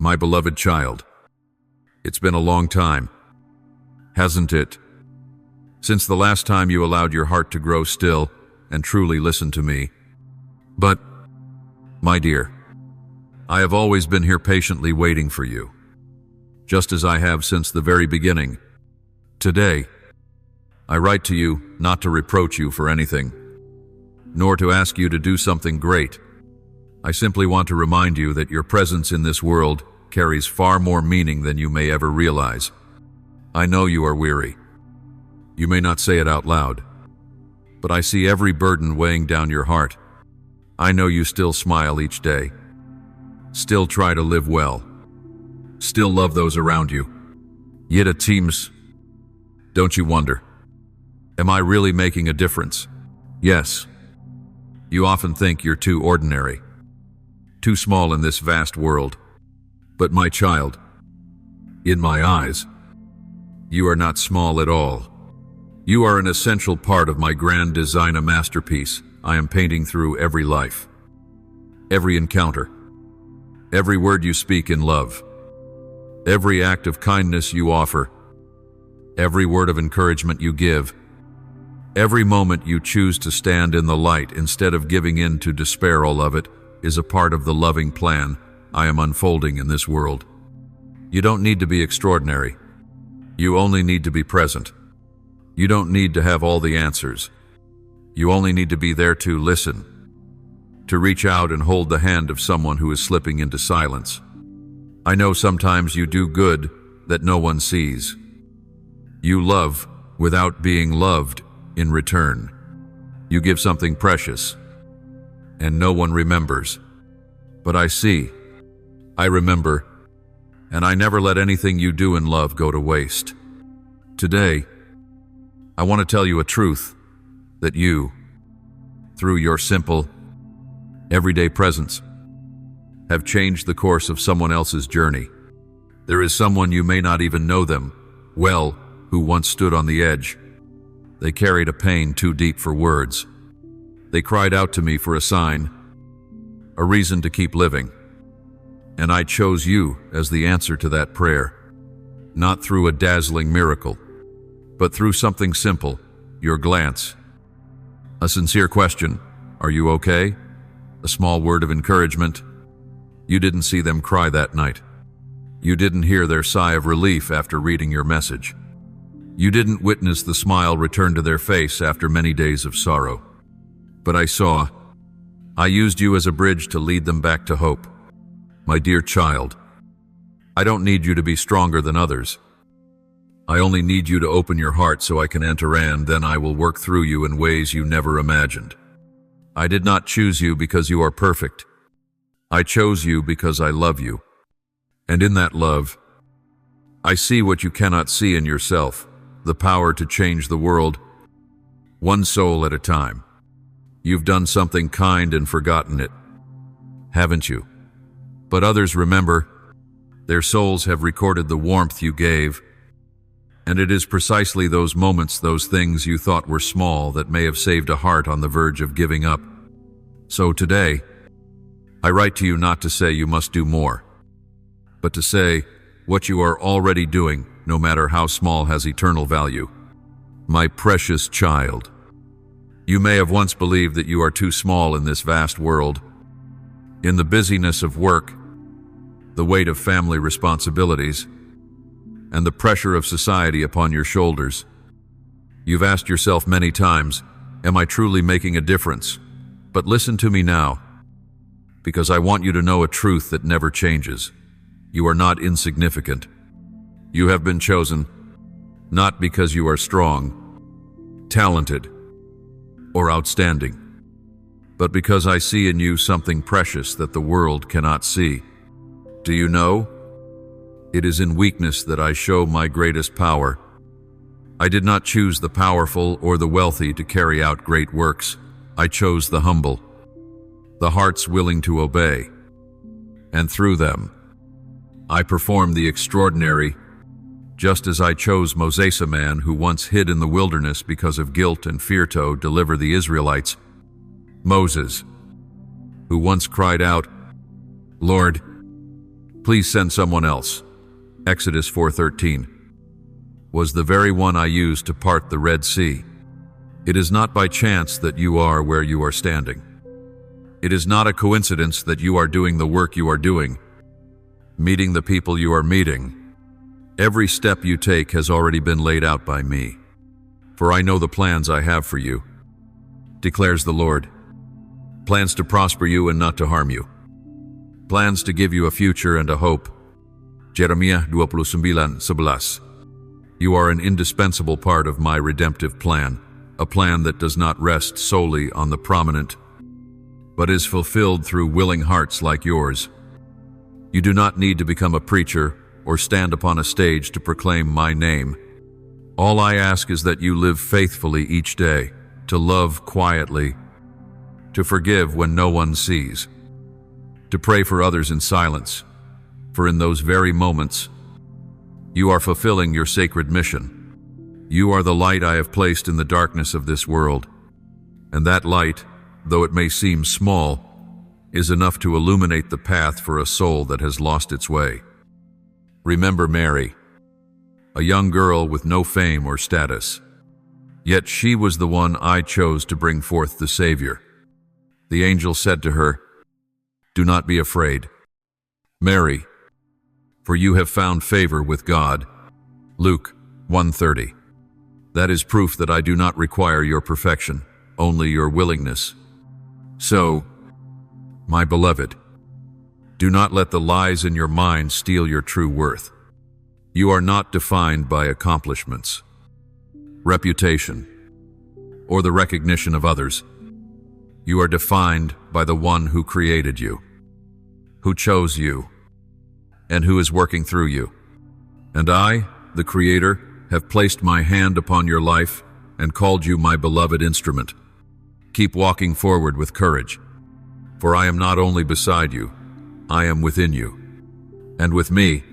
My beloved child, it's been a long time, hasn't it? Since the last time you allowed your heart to grow still and truly listen to me. But, my dear, I have always been here patiently waiting for you, just as I have since the very beginning. Today, I write to you not to reproach you for anything, nor to ask you to do something great. I simply want to remind you that your presence in this world carries far more meaning than you may ever realize. I know you are weary. You may not say it out loud, but I see every burden weighing down your heart. I know you still smile each day, still try to live well, still love those around you. Yet it seems, don't you wonder, am I really making a difference? Yes. You often think you're too ordinary, too small in this vast world. But my child, in my eyes, you are not small at all. You are an essential part of my grand design, a masterpiece I am painting through every life, every encounter, every word you speak in love, every act of kindness you offer, every word of encouragement you give, every moment you choose to stand in the light instead of giving in to despair. All of it is a part of the loving plan I am unfolding in this world. You don't need to be extraordinary. You only need to be present. You don't need to have all the answers. You only need to be there to listen, to reach out and hold the hand of someone who is slipping into silence. I know sometimes you do good that no one sees. You love without being loved in return. You give something precious, and no one remembers. But I see, I remember, and I never let anything you do in love go to waste. Today, I want to tell you a truth, that you, through your simple, everyday presence, have changed the course of someone else's journey. There is someone, you may not even know them well, who once stood on the edge. They carried a pain too deep for words. They cried out to me for a sign, a reason to keep living. And I chose you as the answer to that prayer, not through a dazzling miracle, but through something simple, your glance. A sincere question, are you okay? A small word of encouragement. You didn't see them cry that night. You didn't hear their sigh of relief after reading your message. You didn't witness the smile return to their face after many days of sorrow. But I saw. I used you as a bridge to lead them back to hope. My dear child, I don't need you to be stronger than others. I only need you to open your heart so I can enter, and then I will work through you in ways you never imagined. I did not choose you because you are perfect. I chose you because I love you. And in that love, I see what you cannot see in yourself, the power to change the world, one soul at a time. You've done something kind and forgotten it, haven't you? But others remember. Their souls have recorded the warmth you gave. And it is precisely those moments, those things you thought were small, that may have saved a heart on the verge of giving up. So today, I write to you not to say you must do more, but to say what you are already doing, no matter how small, has eternal value. My precious child, you may have once believed that you are too small in this vast world. In the busyness of work, the weight of family responsibilities, and the pressure of society upon your shoulders, you've asked yourself many times, am I truly making a difference? But listen to me now, because I want you to know a truth that never changes. You are not insignificant. You have been chosen, not because you are strong, talented, or outstanding, but because I see in you something precious that the world cannot see. Do you know? It is in weakness that I show my greatest power. I did not choose the powerful or the wealthy to carry out great works. I chose the humble, the hearts willing to obey. And through them, I perform the extraordinary, just as I chose Moses, a man who once hid in the wilderness because of guilt and fear, to deliver the Israelites. Moses, who once cried out, Lord, Please send someone else. Exodus 4:13 was the very one I used to part the Red Sea. It is not by chance that you are where you are standing. It is not a coincidence that you are doing the work you are doing, meeting the people you are meeting. Every step you take has already been laid out by me. For I know the plans I have for you, declares the Lord. Plans to prosper you and not to harm you. Plans to give you a future and a hope. Jeremiah 29:11. You are an indispensable part of my redemptive plan, a plan that does not rest solely on the prominent, but is fulfilled through willing hearts like yours. You do not need to become a preacher or stand upon a stage to proclaim my name. All I ask is that you live faithfully each day, to love quietly, to forgive when no one sees, to pray for others in silence, for in those very moments, you are fulfilling your sacred mission. You are the light I have placed in the darkness of this world, and that light, though it may seem small, is enough to illuminate the path for a soul that has lost its way. Remember Mary, a young girl with no fame or status. Yet she was the one I chose to bring forth the Savior. The angel said to her, "Do not be afraid, Mary, for you have found favor with God." Luke 1:30. That is proof that I do not require your perfection, only your willingness. So, my beloved, do not let the lies in your mind steal your true worth. You are not defined by accomplishments, reputation, or the recognition of others. You are defined by the one who created you, who chose you, and who is working through you. And I, the Creator, have placed my hand upon your life and called you my beloved instrument. Keep walking forward with courage, for I am not only beside you, I am within you. And with me,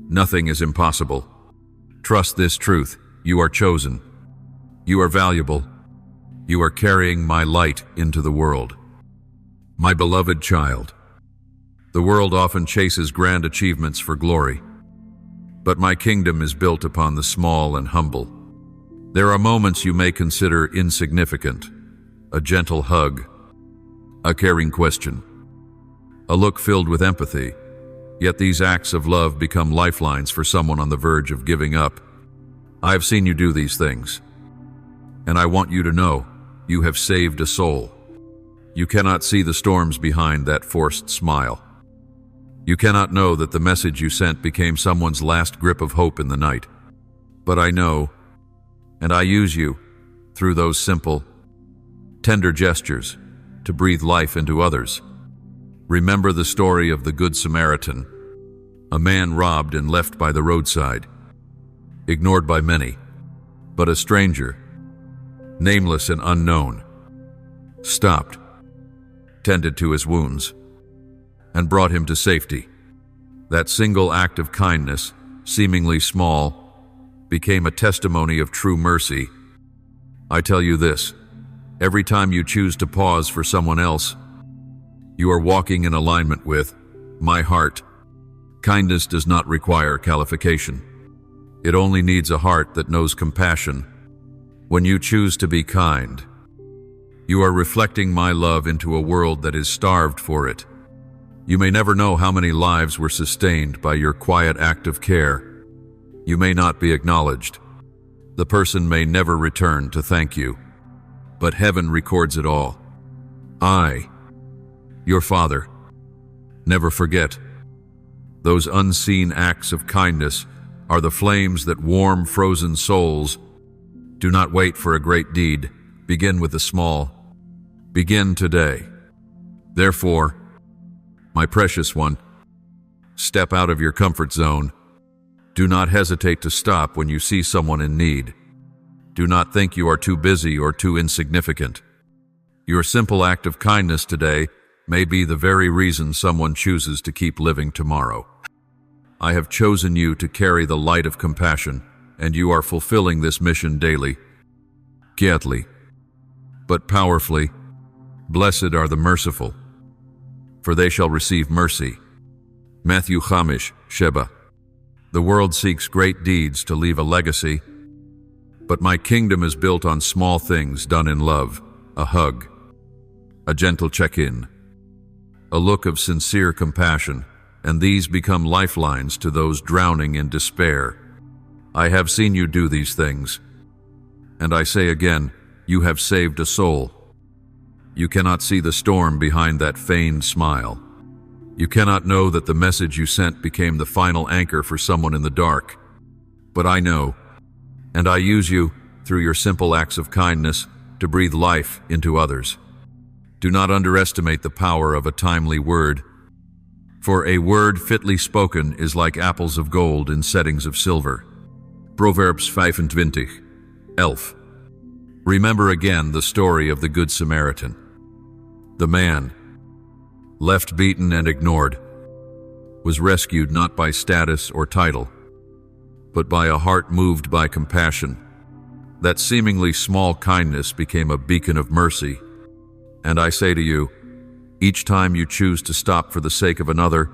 nothing is impossible. Trust this truth: you are chosen. You are valuable. You are carrying my light into the world. My beloved child, the world often chases grand achievements for glory, but my kingdom is built upon the small and humble. There are moments you may consider insignificant: a gentle hug, a caring question, a look filled with empathy. Yet these acts of love become lifelines for someone on the verge of giving up. I have seen you do these things, and I want you to know you have saved a soul. You cannot see the storms behind that forced smile. You cannot know that the message you sent became someone's last grip of hope in the night. But I know, and I use you, through those simple, tender gestures, to breathe life into others. Remember the story of the Good Samaritan, a man robbed and left by the roadside, ignored by many, but a stranger, nameless and unknown, stopped, tended to his wounds, and brought him to safety. That single act of kindness, seemingly small, became a testimony of true mercy. I tell you this: every time you choose to pause for someone else, you are walking in alignment with my heart. Kindness does not require qualification. It only needs a heart that knows compassion. When you choose to be kind, you are reflecting my love into a world that is starved for it. You may never know how many lives were sustained by your quiet act of care. You may not be acknowledged. The person may never return to thank you, but heaven records it all. I, your Father, never forget. Those unseen acts of kindness are the flames that warm frozen souls. Do not wait for a great deed. Begin with the small. Begin today. Therefore, my precious one, step out of your comfort zone. Do not hesitate to stop when you see someone in need. Do not think you are too busy or too insignificant. Your simple act of kindness today may be the very reason someone chooses to keep living tomorrow. I have chosen you to carry the light of compassion, and you are fulfilling this mission daily, quietly, but powerfully. Blessed are the merciful, for they shall receive mercy. Matthew Hamish, Sheba. The world seeks great deeds to leave a legacy, but my kingdom is built on small things done in love, a hug, a gentle check-in, a look of sincere compassion, and these become lifelines to those drowning in despair. I have seen you do these things, and I say again, you have saved a soul. You cannot see the storm behind that feigned smile. You cannot know that the message you sent became the final anchor for someone in the dark. But I know, and I use you, through your simple acts of kindness, to breathe life into others. Do not underestimate the power of a timely word, for a word fitly spoken is like apples of gold in settings of silver. Proverbs 25, 11. Remember again the story of the Good Samaritan. The man, left beaten and ignored, was rescued not by status or title, but by a heart moved by compassion. That seemingly small kindness became a beacon of mercy. And I say to you, each time you choose to stop for the sake of another,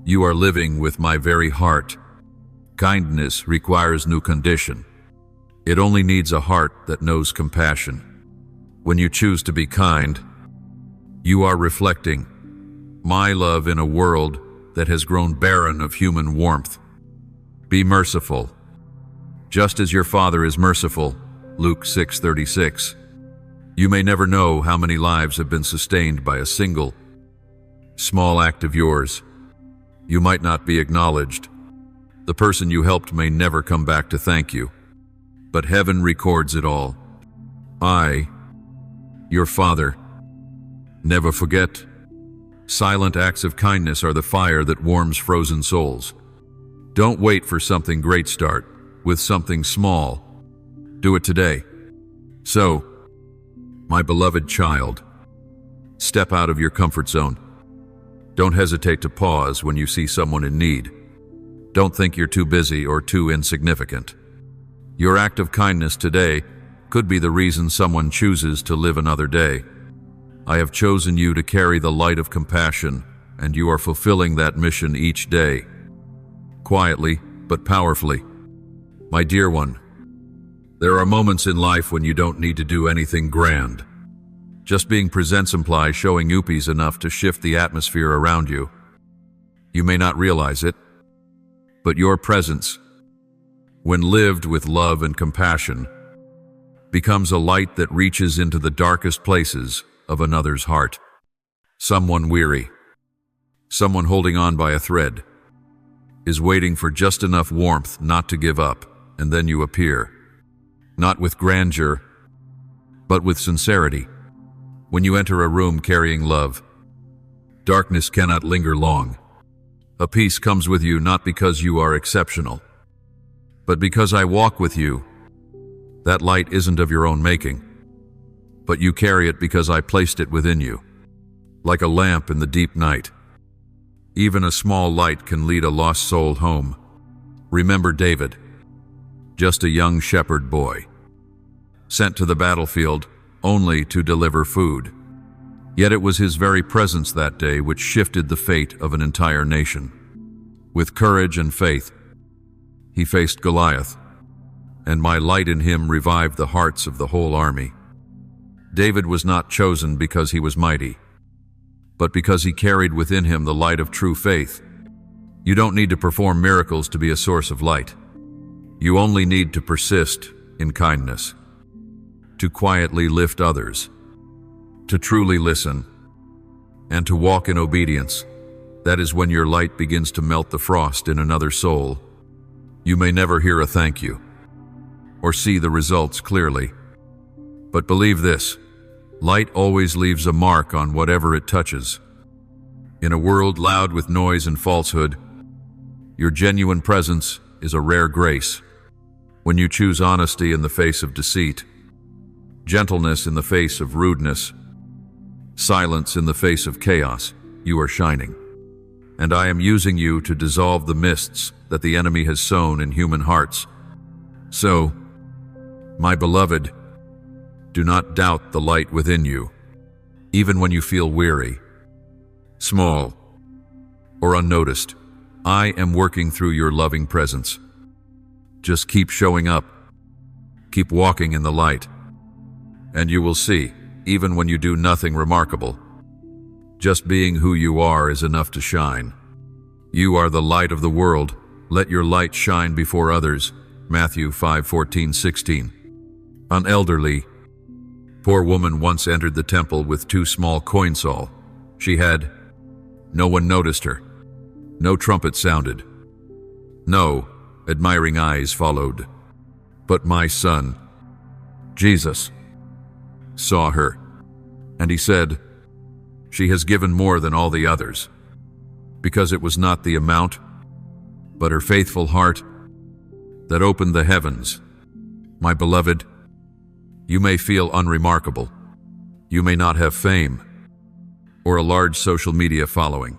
you are living with my very heart. Kindness requires no condition. It only needs a heart that knows compassion. When you choose to be kind, you are reflecting my love in a world that has grown barren of human warmth. Be merciful, just as your Father is merciful. Luke 6:36. You may never know how many lives have been sustained by a single, small act of yours. You might not be acknowledged. The person you helped may never come back to thank you, but heaven records it all. I, your Father, never forget. Silent acts of kindness are the fire that warms frozen souls. Don't wait for something great. Start with something small. Do it today. So, my beloved child, step out of your comfort zone. Don't hesitate to pause when you see someone in need. Don't think you're too busy or too insignificant. Your act of kindness today could be the reason someone chooses to live another day. I have chosen you to carry the light of compassion, and you are fulfilling that mission each day. Quietly, but powerfully. My dear one, there are moments in life when you don't need to do anything grand. Just being present implies showing uppies enough to shift the atmosphere around you. You may not realize it, but your presence, when lived with love and compassion, becomes a light that reaches into the darkest places of another's heart. Someone weary, someone holding on by a thread, is waiting for just enough warmth not to give up, and then you appear. Not with grandeur, but with sincerity. When you enter a room carrying love, darkness cannot linger long. A peace comes with you not because you are exceptional, but because I walk with you. That light isn't of your own making, but you carry it because I placed it within you. Like a lamp in the deep night, even a small light can lead a lost soul home. Remember David, just a young shepherd boy, sent to the battlefield only to deliver food. Yet it was his very presence that day which shifted the fate of an entire nation. With courage and faith, he faced Goliath, and my light in him revived the hearts of the whole army. David was not chosen because he was mighty, but because he carried within him the light of true faith. You don't need to perform miracles to be a source of light. You only need to persist in kindness, to quietly lift others, to truly listen, and to walk in obedience. That is when your light begins to melt the frost in another soul. You may never hear a thank you, or see the results clearly, but believe this: light always leaves a mark on whatever it touches. In a world loud with noise and falsehood, your genuine presence is a rare grace. When you choose honesty in the face of deceit, gentleness in the face of rudeness, silence in the face of chaos, you are shining. And I am using you to dissolve the mists that the enemy has sown in human hearts. So, my beloved, do not doubt the light within you, even when you feel weary, small, or unnoticed. I am working through your loving presence. Just keep showing up. Keep walking in the light. And you will see, even when you do nothing remarkable, just being who you are is enough to shine. You are the light of the world. Let your light shine before others. Matthew 5:14-16. An elderly, poor woman once entered the temple with 2 small coin sol. No one noticed her. No trumpet sounded. No admiring eyes followed. But my son, Jesus, saw her, and he said, "She has given more than all the others," because it was not the amount, but her faithful heart that opened the heavens. My beloved, you may feel unremarkable. You may not have fame, or a large social media following,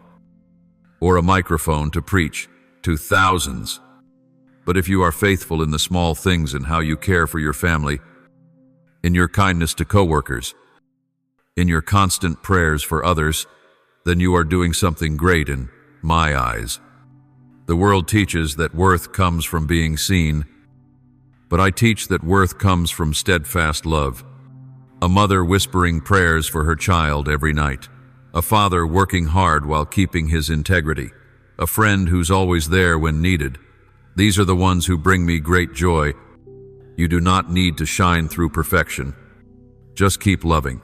or a microphone to preach to thousands. But if you are faithful in the small things and how you care for your family, in your kindness to coworkers, in your constant prayers for others, then you are doing something great in my eyes. The world teaches that worth comes from being seen, but I teach that worth comes from steadfast love. A mother whispering prayers for her child every night. A father working hard while keeping his integrity. A friend who's always there when needed. These are the ones who bring me great joy. You do not need to shine through perfection. Just keep loving.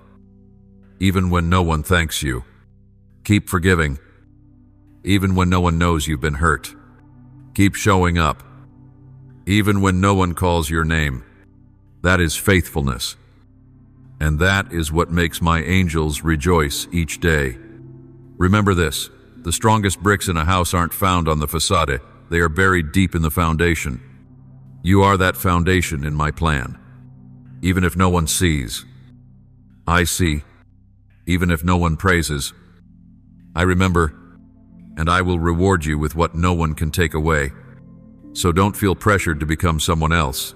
Even when no one thanks you. Keep forgiving. Even when no one knows you've been hurt. Keep showing up. Even when no one calls your name. That is faithfulness. And that is what makes my angels rejoice each day. Remember this, the strongest bricks in a house aren't found on the facade, they are buried deep in the foundation. You are that foundation in my plan. Even if no one sees, I see. Even if no one praises, I remember, and I will reward you with what no one can take away. So don't feel pressured to become someone else.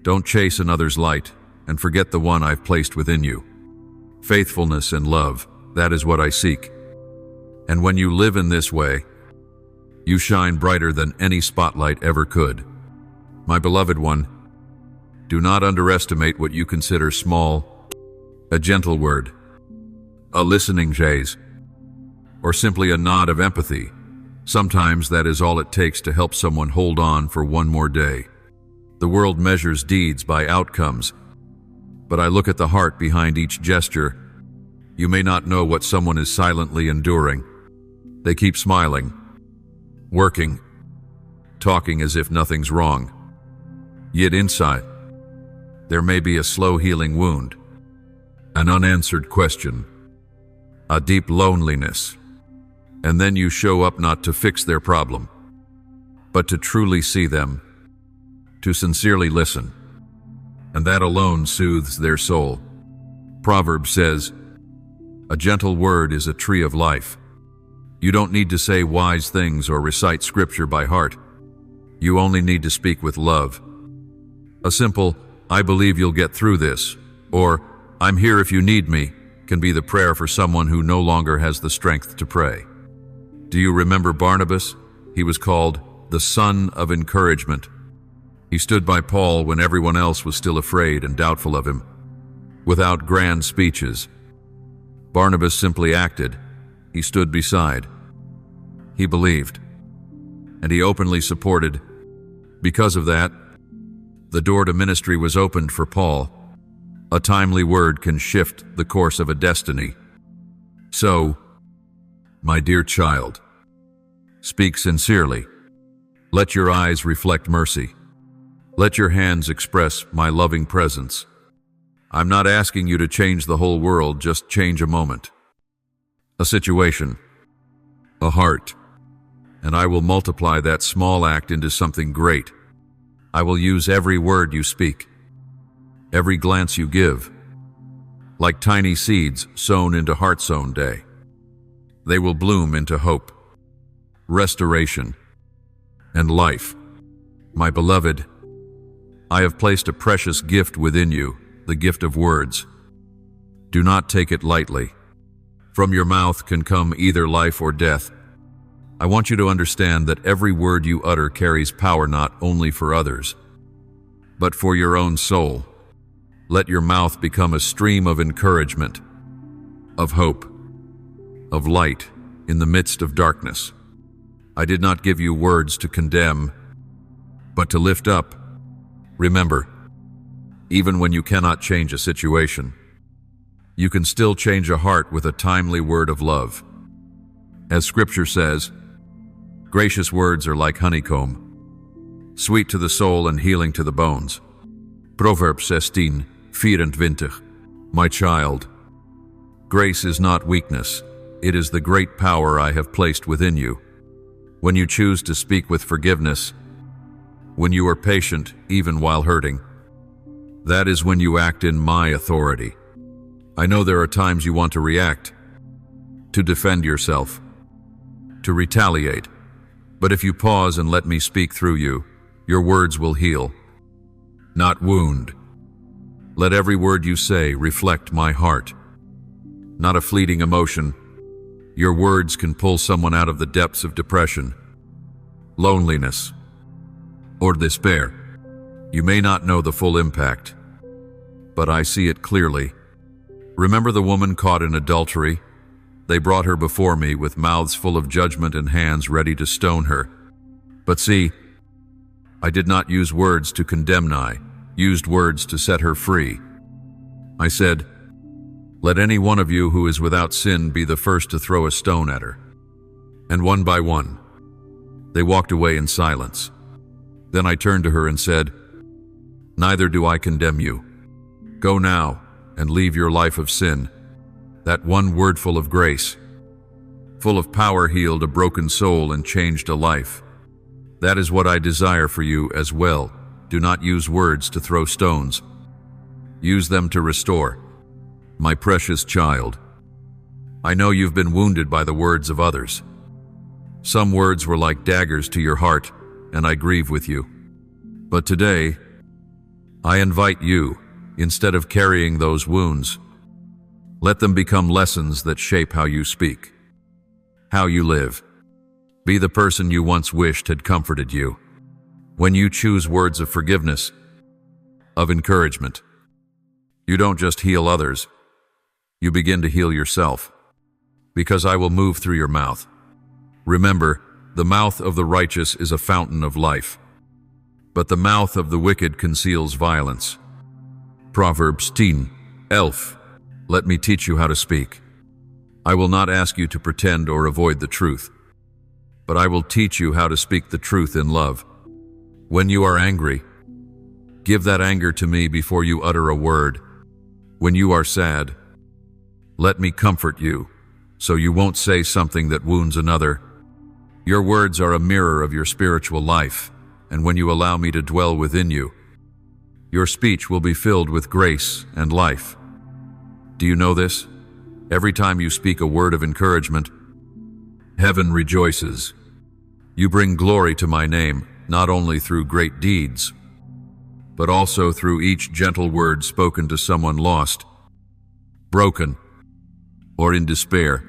Don't chase another's light and forget the one I've placed within you. Faithfulness and love, that is what I seek. And when you live in this way, you shine brighter than any spotlight ever could. My beloved one, do not underestimate what you consider small, a gentle word, a listening gaze, or simply a nod of empathy. Sometimes that is all it takes to help someone hold on for one more day. The world measures deeds by outcomes, but I look at the heart behind each gesture. You may not know what someone is silently enduring. They keep smiling, working, talking as if nothing's wrong. Yet inside, there may be a slow healing wound, an unanswered question, a deep loneliness. And then you show up not to fix their problem, but to truly see them, to sincerely listen. And that alone soothes their soul. Proverbs says, "A gentle word is a tree of life." You don't need to say wise things or recite scripture by heart. You only need to speak with love. A simple, "I believe you'll get through this," or "I'm here if you need me," can be the prayer for someone who no longer has the strength to pray. Do you remember Barnabas? He was called the son of encouragement. He stood by Paul when everyone else was still afraid and doubtful of him. Without grand speeches, Barnabas simply acted. He stood beside. He believed. And he openly supported. Because of that, the door to ministry was opened for Paul. A timely word can shift the course of a destiny. So, my dear child, speak sincerely. Let your eyes reflect mercy. Let your hands express my loving presence. I'm not asking you to change the whole world, just change a moment, a situation, a heart, and I will multiply that small act into something great. I will use every word you speak, every glance you give, like tiny seeds sown into Heart-Sown Day. They will bloom into hope, restoration, and life. My beloved, I have placed a precious gift within you, the gift of words. Do not take it lightly. From your mouth can come either life or death. I want you to understand that every word you utter carries power not only for others, but for your own soul. Let your mouth become a stream of encouragement, of hope, of light in the midst of darkness. I did not give you words to condemn, but to lift up. Remember, even when you cannot change a situation, you can still change a heart with a timely word of love. As Scripture says, gracious words are like honeycomb, sweet to the soul and healing to the bones. Proverbs 16:24. My child, grace is not weakness, it is the great power I have placed within you. When you choose to speak with forgiveness, when you are patient even while hurting, that is when you act in my authority. I know there are times you want to react, to defend yourself, to retaliate, but if you pause and let me speak through you, your words will heal, not wound. Let every word you say reflect my heart, not a fleeting emotion. Your words can pull someone out of the depths of depression, loneliness, or despair. You may not know the full impact, but I see it clearly. Remember the woman caught in adultery? They brought her before me with mouths full of judgment and hands ready to stone her. But see, I did not use words to condemn, I used words to set her free. I said, let any one of you who is without sin be the first to throw a stone at her. And one by one, they walked away in silence. Then I turned to her and said, neither do I condemn you. Go now and leave your life of sin. That one word full of grace, full of power, healed a broken soul and changed a life. That is what I desire for you as well. Do not use words to throw stones. Use them to restore. My precious child, I know you've been wounded by the words of others. Some words were like daggers to your heart, and I grieve with you. But today, I invite you, instead of carrying those wounds, let them become lessons that shape how you speak, how you live. Be the person you once wished had comforted you. When you choose words of forgiveness, of encouragement, you don't just heal others, you begin to heal yourself, because I will move through your mouth. Remember, the mouth of the righteous is a fountain of life, but the mouth of the wicked conceals violence. Proverbs 10:11. Let me teach you how to speak. I will not ask you to pretend or avoid the truth, but I will teach you how to speak the truth in love. When you are angry, give that anger to me before you utter a word. When you are sad, let me comfort you, so you won't say something that wounds another. Your words are a mirror of your spiritual life, and when you allow me to dwell within you, your speech will be filled with grace and life. Do you know this? Every time you speak a word of encouragement, heaven rejoices. You bring glory to my name, not only through great deeds, but also through each gentle word spoken to someone lost, broken, or in despair.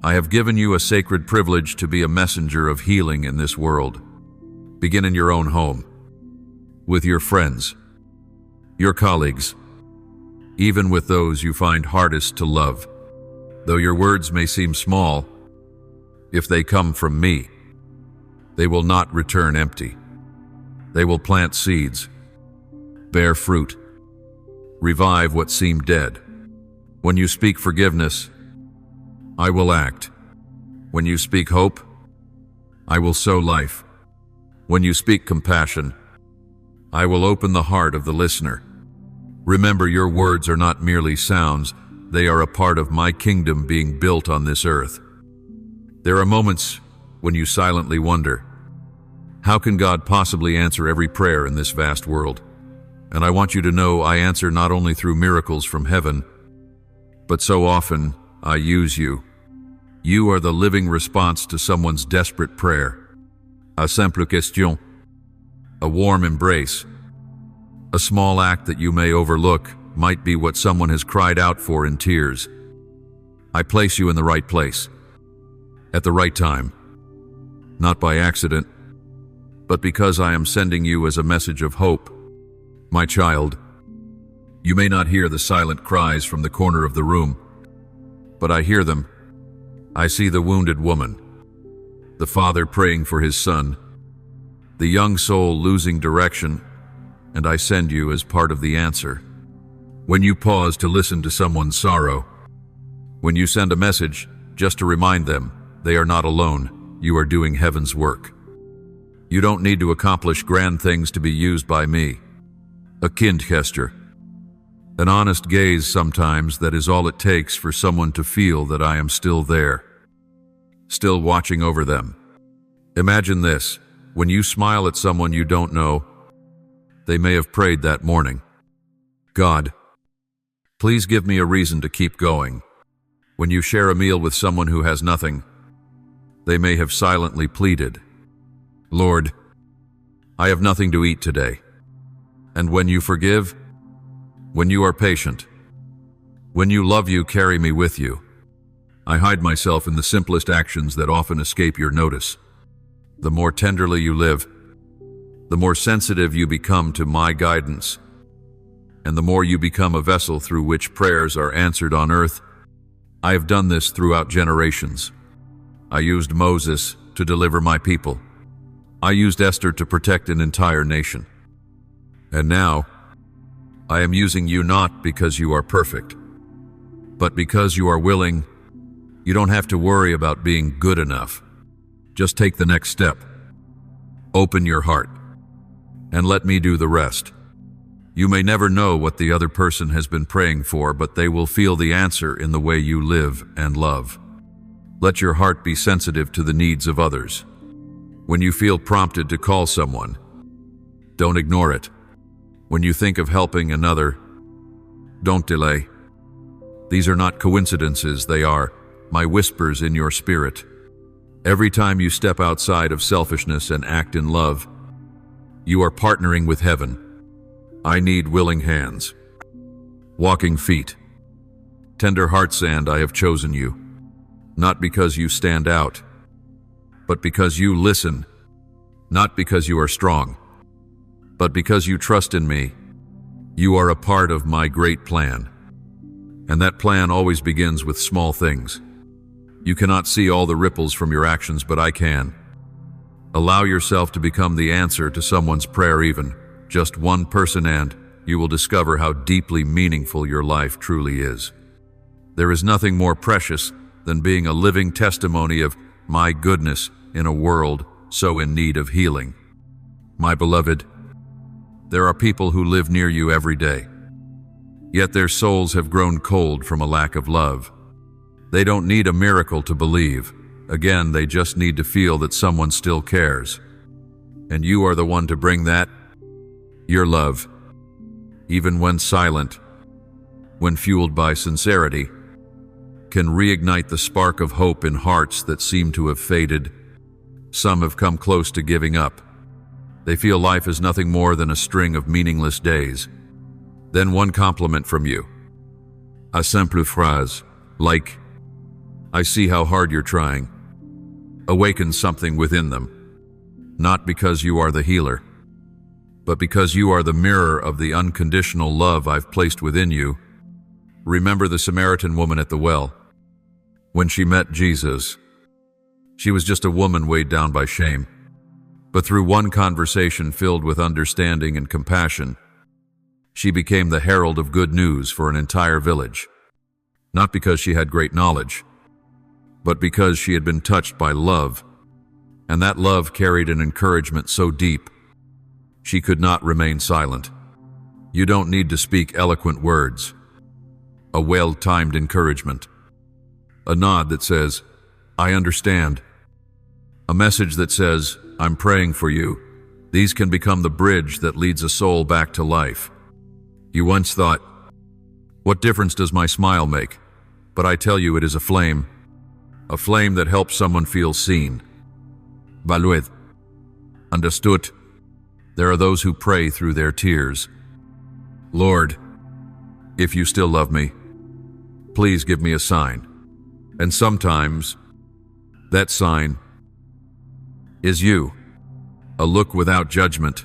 I have given you a sacred privilege to be a messenger of healing in this world. Begin in your own home, with your friends, your colleagues, even with those you find hardest to love. Though your words may seem small, if they come from me, they will not return empty. They will plant seeds, bear fruit, revive what seemed dead. When you speak forgiveness, I will act. When you speak hope, I will sow life. When you speak compassion, I will open the heart of the listener. Remember, your words are not merely sounds, they are a part of my kingdom being built on this earth. There are moments when you silently wonder, how can God possibly answer every prayer in this vast world? And I want you to know I answer not only through miracles from heaven, but so often I use you. You are the living response to someone's desperate prayer. A simple question, a warm embrace, a small act that you may overlook might be what someone has cried out for in tears. I place you in the right place, at the right time, not by accident, but because I am sending you as a message of hope. My child, you may not hear the silent cries from the corner of the room, but I hear them. I see the wounded woman, the father praying for his son, the young soul losing direction, and I send you as part of the answer. When you pause to listen to someone's sorrow, when you send a message just to remind them they are not alone, you are doing heaven's work. You don't need to accomplish grand things to be used by me. A kind gesture, an honest gaze sometimes, that is all it takes for someone to feel that I am still there, still watching over them. Imagine this: when you smile at someone you don't know, they may have prayed that morning, "God, please give me a reason to keep going." When you share a meal with someone who has nothing, they may have silently pleaded, "Lord, I have nothing to eat today." And when you forgive, when you are patient, when you love, you carry me with you. I hide myself in the simplest actions that often escape your notice. The more tenderly you live, the more sensitive you become to my guidance, and the more you become a vessel through which prayers are answered on earth. I have done this throughout generations. I used Moses to deliver my people. I used Esther to protect an entire nation. And now, I am using you not because you are perfect, but because you are willing. You don't have to worry about being good enough. Just take the next step. Open your heart, and let me do the rest. You may never know what the other person has been praying for, but they will feel the answer in the way you live and love. Let your heart be sensitive to the needs of others. When you feel prompted to call someone, don't ignore it. When you think of helping another, don't delay. These are not coincidences, they are my whispers in your spirit. Every time you step outside of selfishness and act in love, you are partnering with heaven. I need willing hands, walking feet, tender hearts, and I have chosen you, not because you stand out, but because you listen, not because you are strong, but because you trust in me. You are a part of my great plan, and that plan always begins with small things. You cannot see all the ripples from your actions, but I can. Allow yourself to become the answer to someone's prayer, even just one person, and you will discover how deeply meaningful your life truly is. There is nothing more precious than being a living testimony of my goodness in a world so in need of healing. My beloved, there are people who live near you every day, yet their souls have grown cold from a lack of love. They don't need a miracle to believe. Again, they just need to feel that someone still cares. And you are the one to bring that. Your love, even when silent, when fueled by sincerity, can reignite the spark of hope in hearts that seem to have faded. Some have come close to giving up. They feel life is nothing more than a string of meaningless days. Then one compliment from you, a simple phrase, like, "I see how hard you're trying," awakens something within them. Not because you are the healer, but because you are the mirror of the unconditional love I've placed within you. Remember the Samaritan woman at the well. When she met Jesus, she was just a woman weighed down by shame. But through one conversation filled with understanding and compassion, she became the herald of good news for an entire village. Not because she had great knowledge, but because she had been touched by love, and that love carried an encouragement so deep, she could not remain silent. You don't need to speak eloquent words. A well-timed encouragement. A nod that says, "I understand." A message that says, "I'm praying for you." These can become the bridge that leads a soul back to life. You once thought, "What difference does my smile make?" But I tell you, it is a flame that helps someone feel seen, valued, understood. There are those who pray through their tears, "Lord, if you still love me, please give me a sign." And sometimes that sign is you. A look without judgment,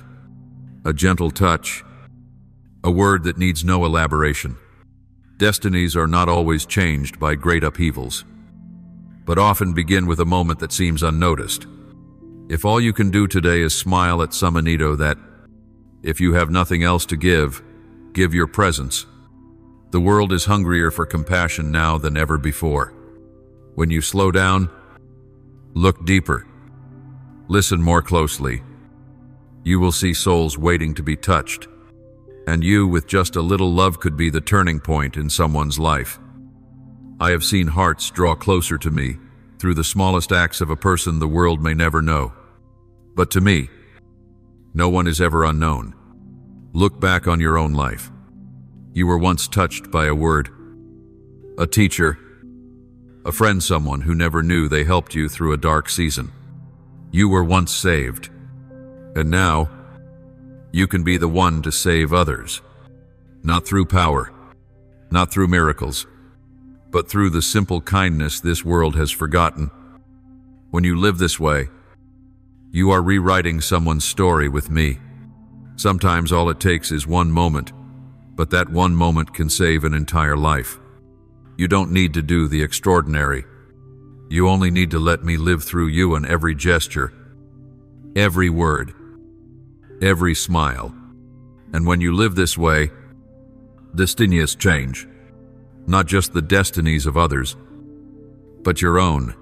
a gentle touch, a word that needs no elaboration. Destinies are not always changed by great upheavals, but often begin with a moment that seems unnoticed. If all you can do today is smile at some Anito that, if you have nothing else to give your presence. The world is hungrier for compassion now than ever before. When you slow down, look deeper, listen more closely, you will see souls waiting to be touched. And you, with just a little love, could be the turning point in someone's life. I have seen hearts draw closer to me through the smallest acts of a person the world may never know. But to me, no one is ever unknown. Look back on your own life. You were once touched by a word, a teacher, a friend, someone who never knew they helped you through a dark season. You were once saved, and now you can be the one to save others. Not through power, not through miracles, but through the simple kindness this world has forgotten. When you live this way, you are rewriting someone's story with me. Sometimes all it takes is one moment, but that one moment can save an entire life. You don't need to do the extraordinary. You only need to let me live through you in every gesture, every word, every smile. And when you live this way, destinies change. Not just the destinies of others, but your own.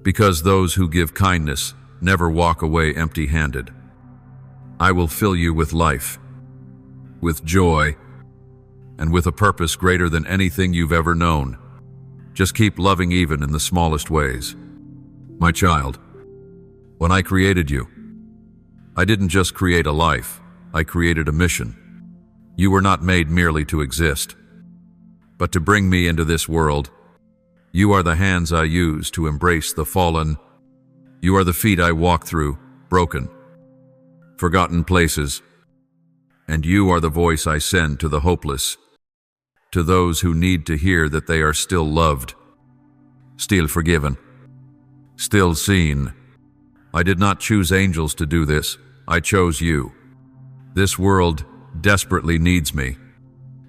Because those who give kindness never walk away empty-handed. I will fill you with life, with joy, and with a purpose greater than anything you've ever known. Just keep loving even in the smallest ways. My child, when I created you, I didn't just create a life, I created a mission. You were not made merely to exist, but to bring me into this world. You are the hands I use to embrace the fallen. You are the feet I walk through, broken, forgotten places. And you are the voice I send to the hopeless, to those who need to hear that they are still loved, still forgiven, still seen. I did not choose angels to do this. I chose you. This world desperately needs me,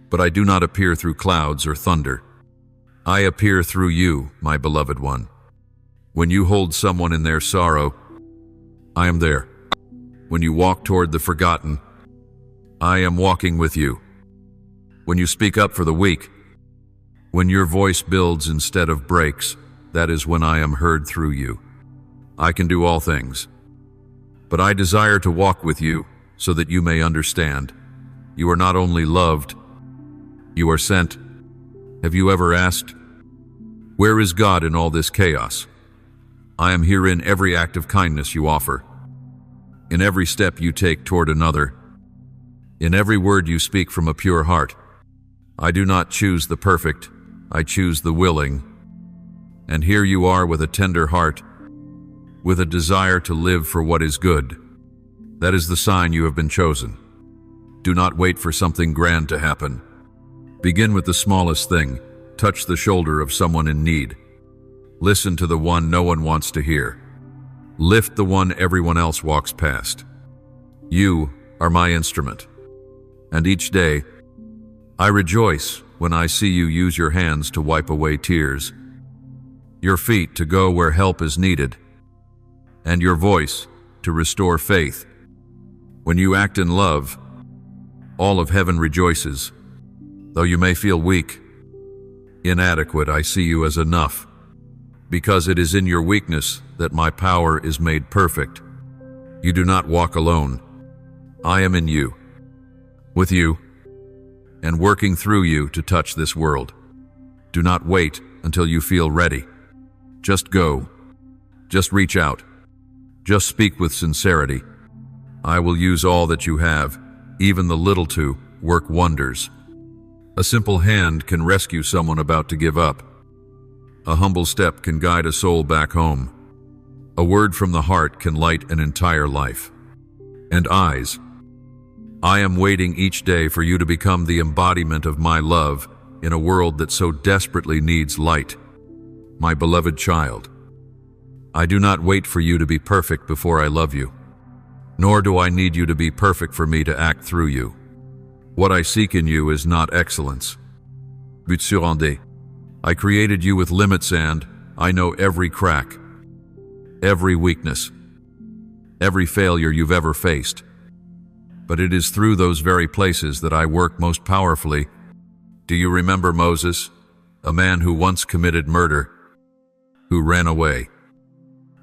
but I do not appear through clouds or thunder. I appear through you, my beloved one. When you hold someone in their sorrow, I am there. When you walk toward the forgotten, I am walking with you. When you speak up for the weak, when your voice builds instead of breaks, that is when I am heard through you. I can do all things, but I desire to walk with you so that you may understand. You are not only loved, you are sent. Have you ever asked, where is God in all this chaos? I am here in every act of kindness you offer, in every step you take toward another, in every word you speak from a pure heart. I do not choose the perfect, I choose the willing. And here you are with a tender heart, with a desire to live for what is good. That is the sign you have been chosen. Do not wait for something grand to happen. Begin with the smallest thing. Touch the shoulder of someone in need. Listen to the one no one wants to hear. Lift the one everyone else walks past. You are my instrument. And each day, I rejoice when I see you use your hands to wipe away tears, your feet to go where help is needed, and your voice to restore faith. When you act in love, all of heaven rejoices. Though you may feel weak, inadequate, I see you as enough, because it is in your weakness that my power is made perfect. You do not walk alone. I am in you, with you, and working through you to touch this world. Do not wait until you feel ready. Just go. Just reach out. Just speak with sincerity. I will use all that you have, even the little, to work wonders. A simple hand can rescue someone about to give up. A humble step can guide a soul back home. A word from the heart can light an entire life. And eyes. I am waiting each day for you to become the embodiment of my love in a world that so desperately needs light. My beloved child, I do not wait for you to be perfect before I love you, nor do I need you to be perfect for me to act through you. What I seek in you is not excellence. But surrender. I created you with limits and I know every crack, every weakness, every failure you've ever faced. But it is through those very places that I work most powerfully. Do you remember Moses, a man who once committed murder, who ran away,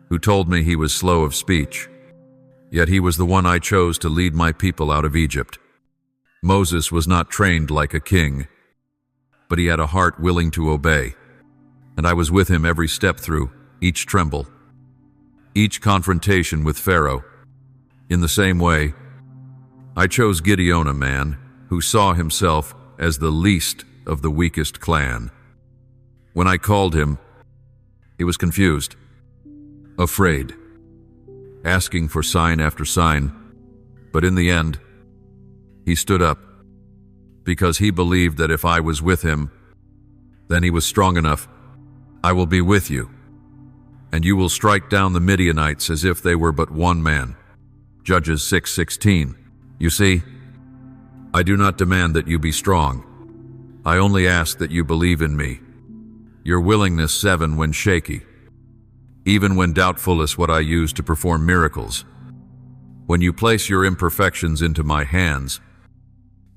who told me he was slow of speech, yet he was the one I chose to lead my people out of Egypt? Moses was not trained like a king, but he had a heart willing to obey, and I was with him every step through, each tremble, each confrontation with Pharaoh. In the same way, I chose Gideon, a man who saw himself as the least of the weakest clan. When I called him, he was confused, afraid, asking for sign after sign, but in the end, he stood up, because he believed that if I was with him, then he was strong enough. I will be with you, and you will strike down the Midianites as if they were but one man. Judges 6:16. You see, I do not demand that you be strong. I only ask that you believe in me. Your willingness 7 when shaky, even when doubtful is what I use to perform miracles. When you place your imperfections into my hands,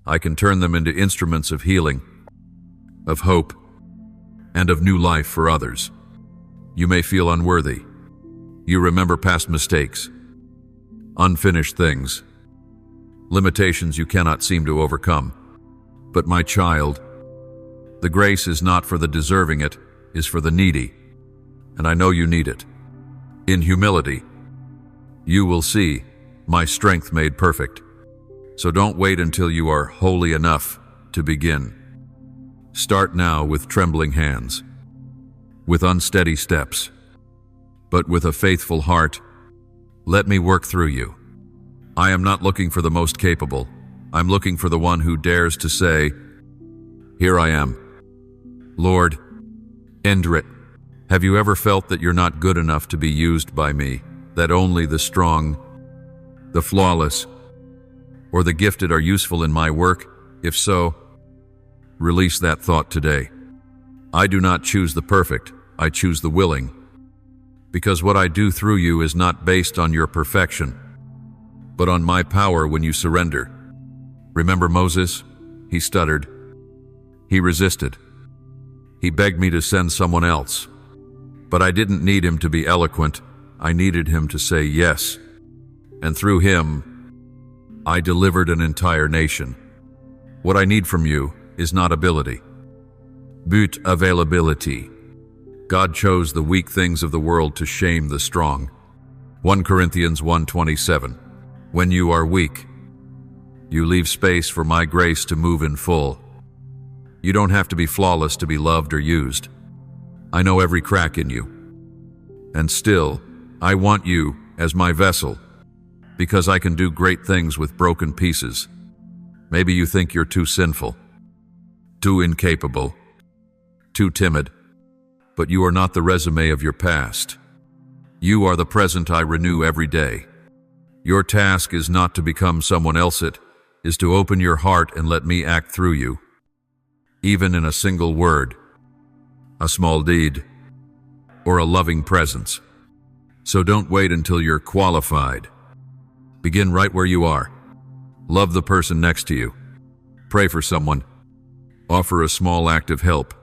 I can turn them into instruments of healing, of hope, and of new life for others. You may feel unworthy. You remember past mistakes, unfinished things, limitations you cannot seem to overcome. But my child, the grace is not for the deserving, it is for the needy, and I know you need it. In humility, you will see my strength made perfect. So don't wait until you are holy enough to begin. Start now with trembling hands, with unsteady steps, but with a faithful heart. Let me work through you. I am not looking for the most capable. I'm looking for the one who dares to say, "Here I am. Lord, enter it." Have you ever felt that you're not good enough to be used by me, that only the strong, the flawless, or the gifted are useful in my work? If so, release that thought today. I do not choose the perfect, I choose the willing, because what I do through you is not based on your perfection, but on my power when you surrender. Remember Moses? He stuttered. He resisted. He begged me to send someone else. But I didn't need him to be eloquent. I needed him to say yes. And through him, I delivered an entire nation. What I need from you is not ability, but availability. God chose the weak things of the world to shame the strong. 1 Corinthians 1:27. When you are weak, you leave space for my grace to move in full. You don't have to be flawless to be loved or used. I know every crack in you. And still, I want you as my vessel, because I can do great things with broken pieces. Maybe you think you're too sinful, too incapable, too timid, but you are not the resume of your past. You are the present I renew every day. Your task is not to become someone else, it is to open your heart and let me act through you, even in a single word, a small deed, or a loving presence. So don't wait until you're qualified. Begin right where you are. Love the person next to you. Pray for someone. Offer a small act of help,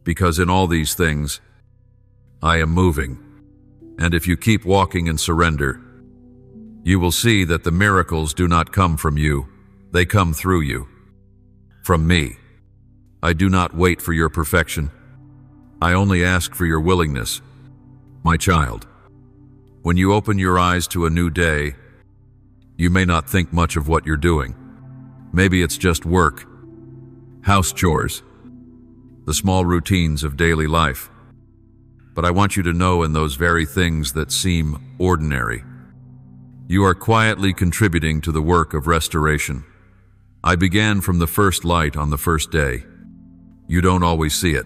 because in all these things, I am moving. And if you keep walking in surrender, you will see that the miracles do not come from you, they come through you. From me. I do not wait for your perfection. I only ask for your willingness. My child, when you open your eyes to a new day, you may not think much of what you're doing. Maybe it's just work, house chores, the small routines of daily life. But I want you to know in those very things that seem ordinary, you are quietly contributing to the work of restoration. I began from the first light on the first day. You don't always see it,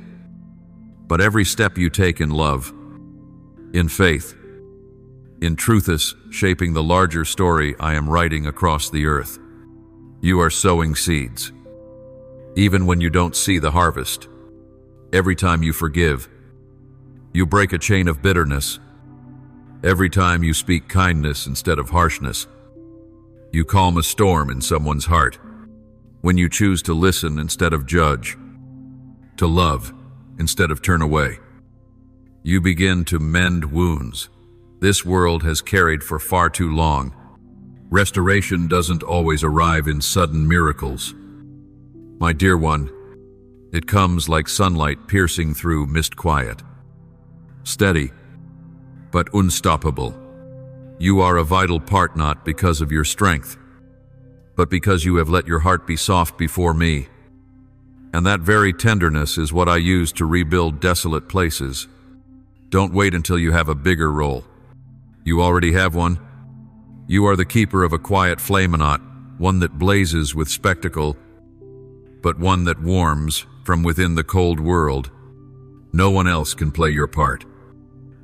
but every step you take in love, in faith, in truths shaping the larger story I am writing across the earth. You are sowing seeds. Even when you don't see the harvest, every time you forgive, you break a chain of bitterness. Every time you speak kindness instead of harshness, you calm a storm in someone's heart. When you choose to listen instead of judge, to love instead of turn away, you begin to mend wounds this world has carried for far too long. Restoration doesn't always arrive in sudden miracles. My dear one, it comes like sunlight piercing through mist quiet. Steady, but unstoppable. You are a vital part not because of your strength, but because you have let your heart be soft before me. And that very tenderness is what I use to rebuild desolate places. Don't wait until you have a bigger role. You already have one. You are the keeper of a quiet flame, not one that blazes with spectacle, but one that warms from within the cold world. No one else can play your part.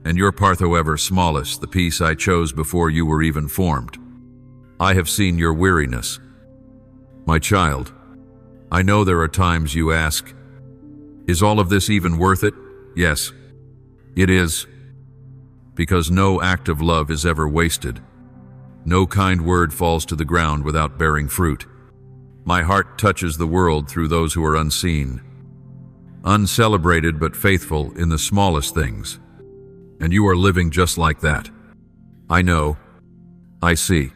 And your part, however smallest, the piece I chose before you were even formed. I have seen your weariness. My child, I know there are times you ask, is all of this even worth it? Yes, it is. Because no act of love is ever wasted. No kind word falls to the ground without bearing fruit. My heart touches the world through those who are unseen, uncelebrated but faithful in the smallest things. And you are living just like that. I know. I see.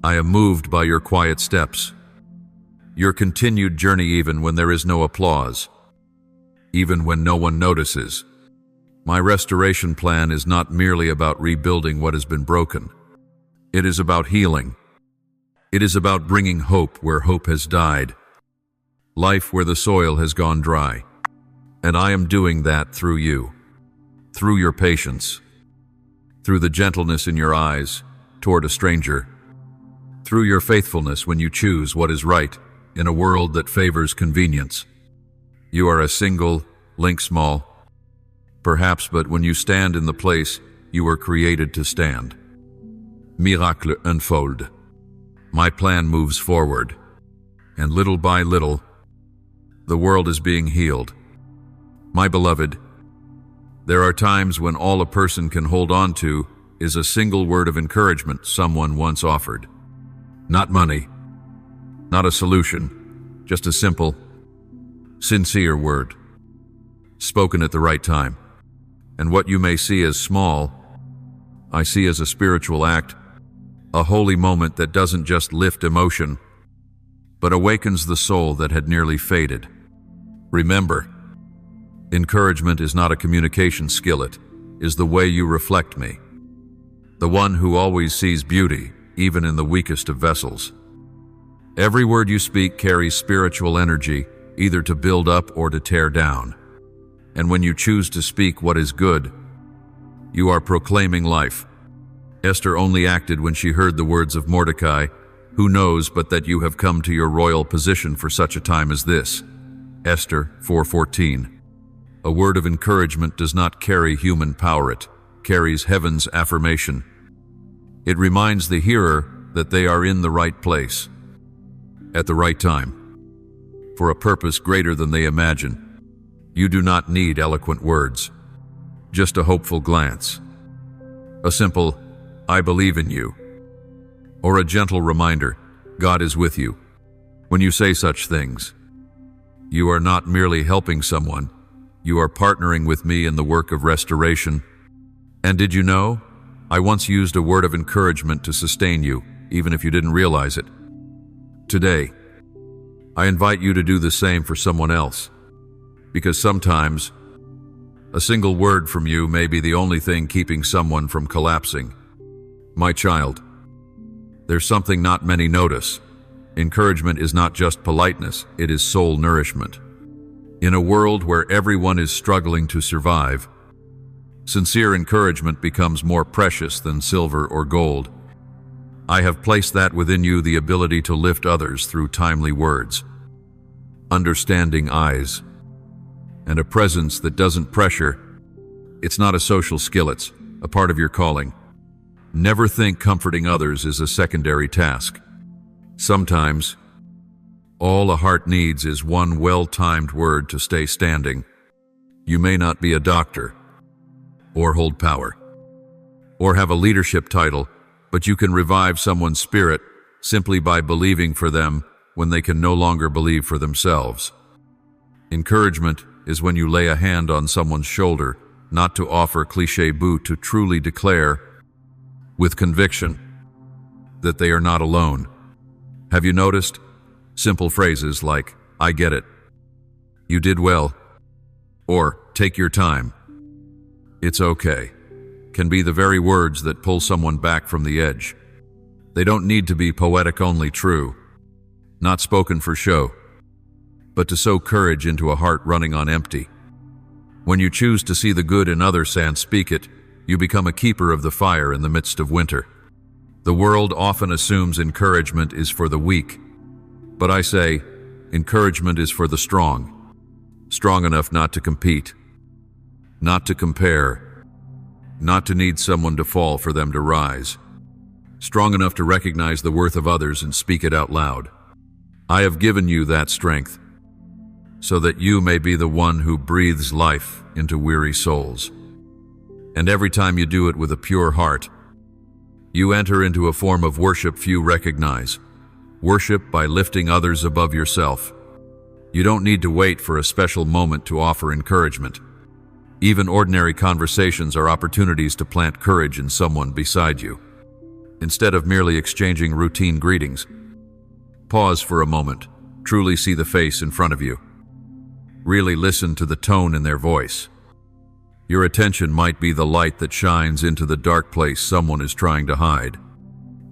I am moved by your quiet steps. Your continued journey even when there is no applause. Even when no one notices. My restoration plan is not merely about rebuilding what has been broken. It is about healing. It is about bringing hope where hope has died. Life where the soil has gone dry. And I am doing that through you. Through your patience, through the gentleness in your eyes toward a stranger, through your faithfulness when you choose what is right in a world that favors convenience. You are a single link small, perhaps, but when you stand in the place you were created to stand. Miracle unfold. My plan moves forward, and little by little, the world is being healed. My beloved, there are times when all a person can hold on to is a single word of encouragement someone once offered. Not money, not a solution, just a simple, sincere word, spoken at the right time. And what you may see as small, I see as a spiritual act, a holy moment that doesn't just lift emotion, but awakens the soul that had nearly faded. Remember, encouragement is not a communication skill, it is the way you reflect me. The one who always sees beauty, even in the weakest of vessels. Every word you speak carries spiritual energy, either to build up or to tear down. And when you choose to speak what is good, you are proclaiming life. Esther only acted when she heard the words of Mordecai, who knows but that you have come to your royal position for such a time as this. Esther 4:14. A word of encouragement does not carry human power, it carries heaven's affirmation. It reminds the hearer that they are in the right place, at the right time, for a purpose greater than they imagine. You do not need eloquent words, just a hopeful glance, a simple, I believe in you, or a gentle reminder, God is with you. When you say such things, you are not merely helping someone, you are partnering with me in the work of restoration. And did you know, I once used a word of encouragement to sustain you, even if you didn't realize it. Today, I invite you to do the same for someone else, because sometimes a single word from you may be the only thing keeping someone from collapsing. My child, there's something not many notice. Encouragement is not just politeness, it is soul nourishment. In a world where everyone is struggling to survive, sincere encouragement becomes more precious than silver or gold. I have placed that within you, the ability to lift others through timely words, understanding eyes, and a presence that doesn't pressure. It's not a social skill, it's a part of your calling. Never think comforting others is a secondary task. Sometimes, all a heart needs is one well-timed word to stay standing. You may not be a doctor, or hold power, or have a leadership title, but you can revive someone's spirit simply by believing for them when they can no longer believe for themselves. Encouragement is when you lay a hand on someone's shoulder, not to offer cliché but to truly declare, with conviction, that they are not alone. Have you noticed? Simple phrases like, "I get it," "You did well," or "Take your time," "It's okay," can be the very words that pull someone back from the edge. They don't need to be poetic, only true, not spoken for show, but to sow courage into a heart running on empty. When you choose to see the good in others and speak it, you become a keeper of the fire in the midst of winter. The world often assumes encouragement is for the weak, but I say, encouragement is for the strong. Strong enough not to compete, not to compare, not to need someone to fall for them to rise. Strong enough to recognize the worth of others and speak it out loud. I have given you that strength, so that you may be the one who breathes life into weary souls. And every time you do it with a pure heart, you enter into a form of worship few recognize. Worship by lifting others above yourself. You don't need to wait for a special moment to offer encouragement. Even ordinary conversations are opportunities to plant courage in someone beside you. Instead of merely exchanging routine greetings, pause for a moment, truly see the face in front of you. Really listen to the tone in their voice. Your attention might be the light that shines into the dark place someone is trying to hide.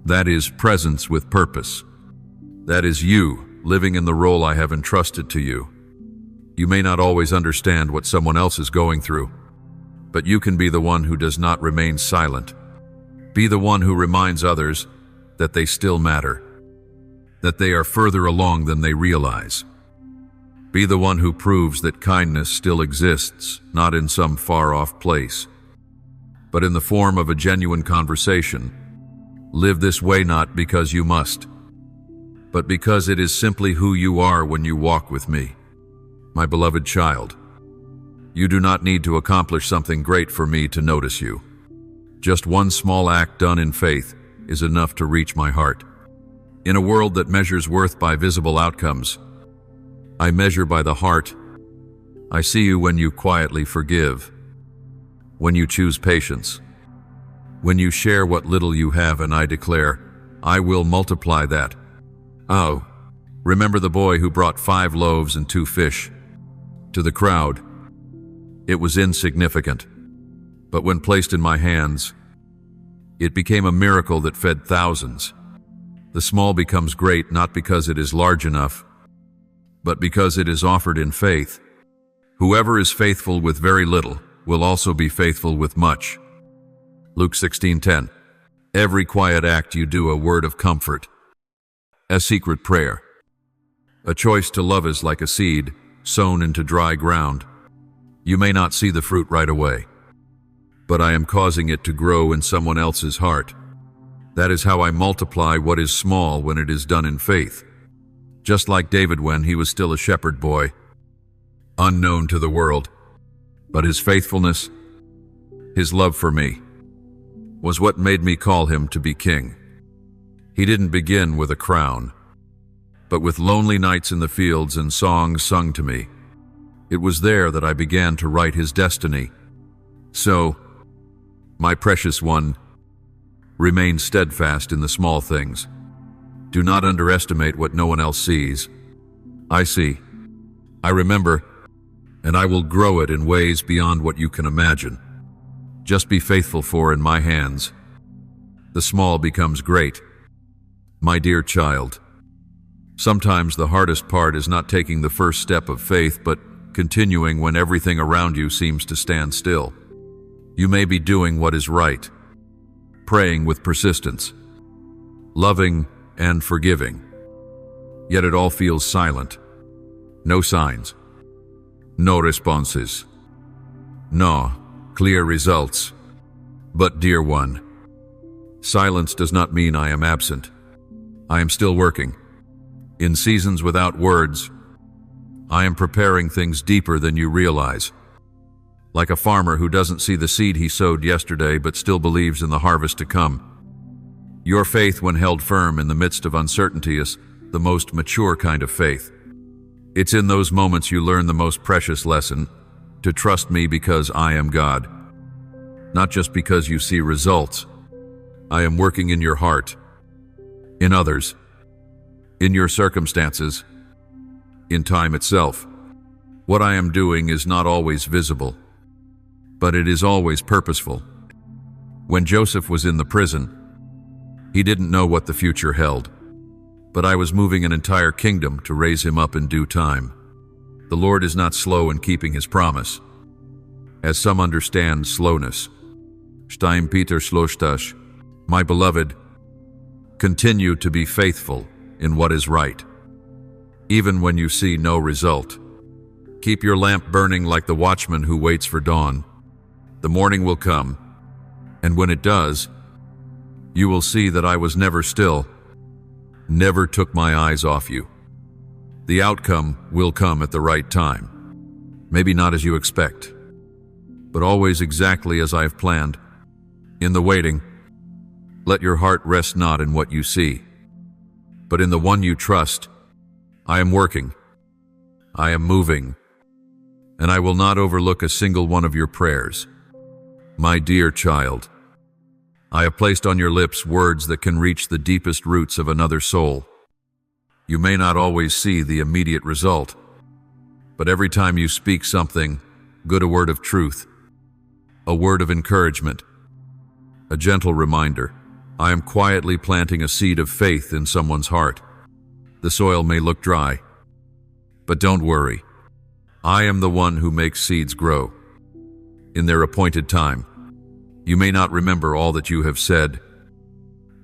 That is presence with purpose. That is you living in the role I have entrusted to you. You may not always understand what someone else is going through, but you can be the one who does not remain silent. Be the one who reminds others that they still matter, that they are further along than they realize. Be the one who proves that kindness still exists, not in some far-off place, but in the form of a genuine conversation. Live this way not because you must, but because it is simply who you are when you walk with me. My beloved child, you do not need to accomplish something great for me to notice you. Just one small act done in faith is enough to reach my heart. In a world that measures worth by visible outcomes, I measure by the heart. I see you when you quietly forgive, when you choose patience, when you share what little you have, and I declare, I will multiply that. Oh, remember the boy who brought 5 loaves and 2 fish? To the crowd, it was insignificant, but when placed in my hands, it became a miracle that fed thousands. The small becomes great not because it is large enough, but because it is offered in faith. Whoever is faithful with very little will also be faithful with much. Luke 16:10. Every quiet act you do, a word of comfort, a secret prayer. A choice to love is like a seed sown into dry ground. You may not see the fruit right away, but I am causing it to grow in someone else's heart. That is how I multiply what is small when it is done in faith. Just like David when he was still a shepherd boy, unknown to the world, but his faithfulness, his love for me, was what made me call him to be king. He didn't begin with a crown, but with lonely nights in the fields and songs sung to me. It was there that I began to write his destiny. So, my precious one, remain steadfast in the small things. Do not underestimate what no one else sees. I see, I remember, and I will grow it in ways beyond what you can imagine. Just be faithful, for in my hands, the small becomes great. My dear child, sometimes the hardest part is not taking the first step of faith, but continuing when everything around you seems to stand still. You may be doing what is right, praying with persistence, loving and forgiving, yet it all feels silent. No signs, no responses, no clear results. But, dear one, silence does not mean I am absent. I am still working. In seasons without words, I am preparing things deeper than you realize. Like a farmer who doesn't see the seed he sowed yesterday but still believes in the harvest to come. Your faith, when held firm in the midst of uncertainty, is the most mature kind of faith. It's in those moments you learn the most precious lesson, to trust me because I am God. Not just because you see results. I am working in your heart, in others, in your circumstances, in time itself. What I am doing is not always visible, but it is always purposeful. When Joseph was in the prison, he didn't know what the future held, but I was moving an entire kingdom to raise him up in due time. The Lord is not slow in keeping his promise, as some understand slowness. 2 Peter 3:6. My beloved, continue to be faithful in what is right, even when you see no result. Keep your lamp burning like the watchman who waits for dawn. The morning will come, and when it does, you will see that I was never still, never took my eyes off you. The outcome will come at the right time. Maybe not as you expect, but always exactly as I have planned. In the waiting, let your heart rest not in what you see, but in the one you trust. I am working, I am moving, and I will not overlook a single one of your prayers. My dear child, I have placed on your lips words that can reach the deepest roots of another soul. You may not always see the immediate result, but every time you speak something good, a word of truth, a word of encouragement, a gentle reminder, I am quietly planting a seed of faith in someone's heart. The soil may look dry, but don't worry. I am the one who makes seeds grow in their appointed time. You may not remember all that you have said,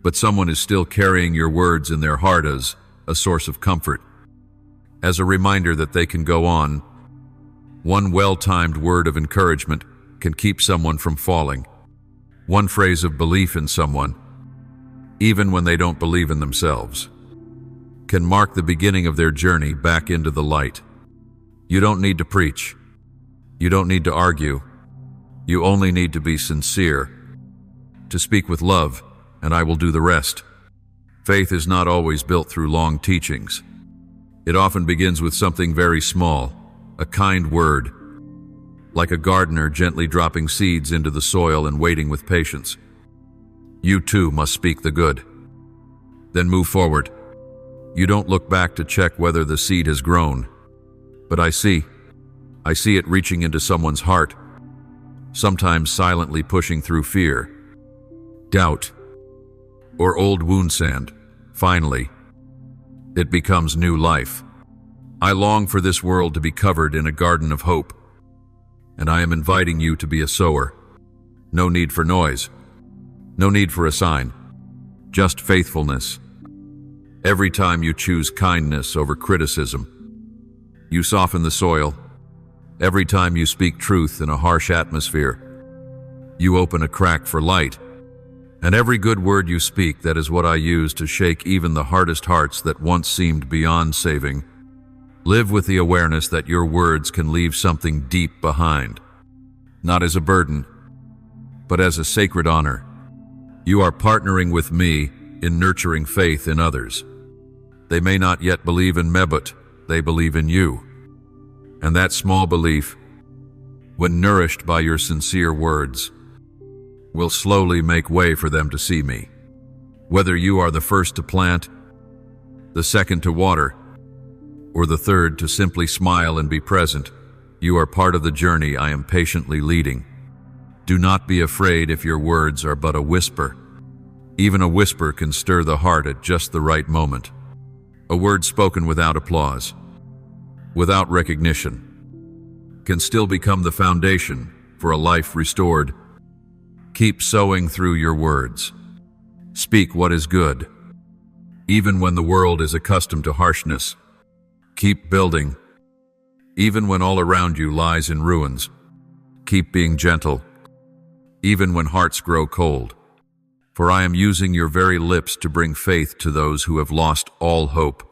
but someone is still carrying your words in their heart as a source of comfort, as a reminder that they can go on. One well-timed word of encouragement can keep someone from falling. One phrase of belief in someone, even when they don't believe in themselves, can mark the beginning of their journey back into the light. You don't need to preach. You don't need to argue. You only need to be sincere, to speak with love, and I will do the rest. Faith is not always built through long teachings. It often begins with something very small, a kind word, like a gardener gently dropping seeds into the soil and waiting with patience. You too must speak the good. Then move forward. You don't look back to check whether the seed has grown, but I see it reaching into someone's heart, sometimes silently pushing through fear, doubt, or old wound sand. Finally, it becomes new life. I long for this world to be covered in a garden of hope, and I am inviting you to be a sower. No need for noise, no need for a sign, just faithfulness. Every time you choose kindness over criticism, you soften the soil. Every time you speak truth in a harsh atmosphere, you open a crack for light. And every good word you speak, that is what I use to shake even the hardest hearts that once seemed beyond saving. Live with the awareness that your words can leave something deep behind, not as a burden, but as a sacred honor. You are partnering with me in nurturing faith in others. They may not yet believe in me, but they believe in you. And that small belief, when nourished by your sincere words, will slowly make way for them to see me. Whether you are the first to plant, the second to water, or the third to simply smile and be present, you are part of the journey I am patiently leading. Do not be afraid if your words are but a whisper. Even a whisper can stir the heart at just the right moment. A word spoken without applause, without recognition, can still become the foundation for a life restored. Keep sowing through your words. Speak what is good, even when the world is accustomed to harshness. Keep building, even when all around you lies in ruins. Keep being gentle, even when hearts grow cold. For I am using your very lips to bring faith to those who have lost all hope.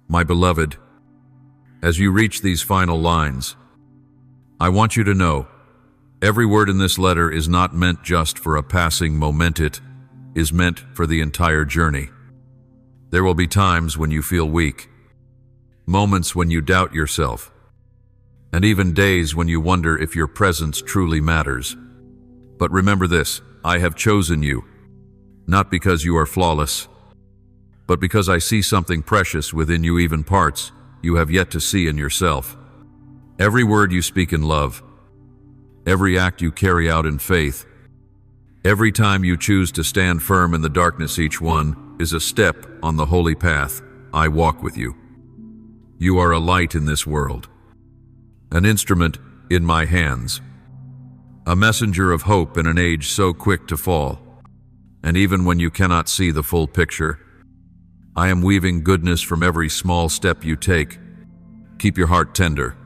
My beloved, as you reach these final lines, I want you to know, every word in this letter is not meant just for a passing moment. It is meant for the entire journey. There will be times when you feel weak, moments when you doubt yourself, and even days when you wonder if your presence truly matters. But remember this, I have chosen you, not because you are flawless, but because I see something precious within you, even parts you have yet to see in yourself. Every word you speak in love, every act you carry out in faith, every time you choose to stand firm in the darkness, each one is a step on the holy path I walk with you. You are a light in this world, an instrument in my hands, a messenger of hope in an age so quick to fall. And even when you cannot see the full picture, I am weaving goodness from every small step you take. Keep your heart tender.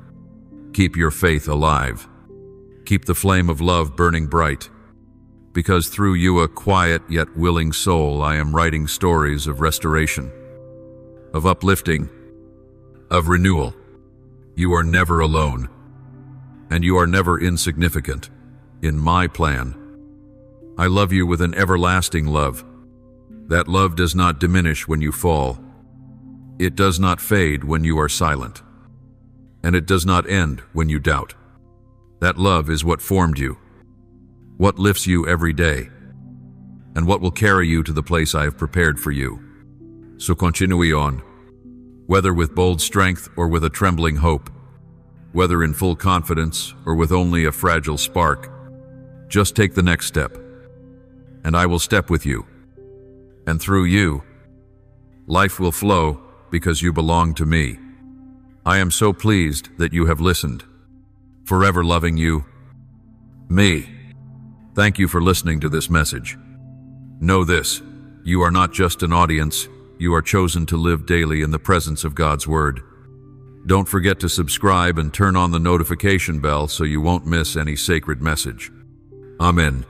Keep your faith alive. Keep the flame of love burning bright. Because through you, a quiet yet willing soul, I am writing stories of restoration, of uplifting, of renewal. You are never alone, and you are never insignificant in my plan. I love you with an everlasting love. That love does not diminish when you fall. It does not fade when you are silent. And it does not end when you doubt. That love is what formed you, what lifts you every day, and what will carry you to the place I have prepared for you. So continue on, whether with bold strength or with a trembling hope, whether in full confidence or with only a fragile spark. Just take the next step, and I will step with you. And through you, life will flow because you belong to me. I am so pleased that you have listened, forever loving you, me. Thank you for listening to this message. Know this, you are not just an audience, you are chosen to live daily in the presence of God's Word. Don't forget to subscribe and turn on the notification bell so you won't miss any sacred message. Amen.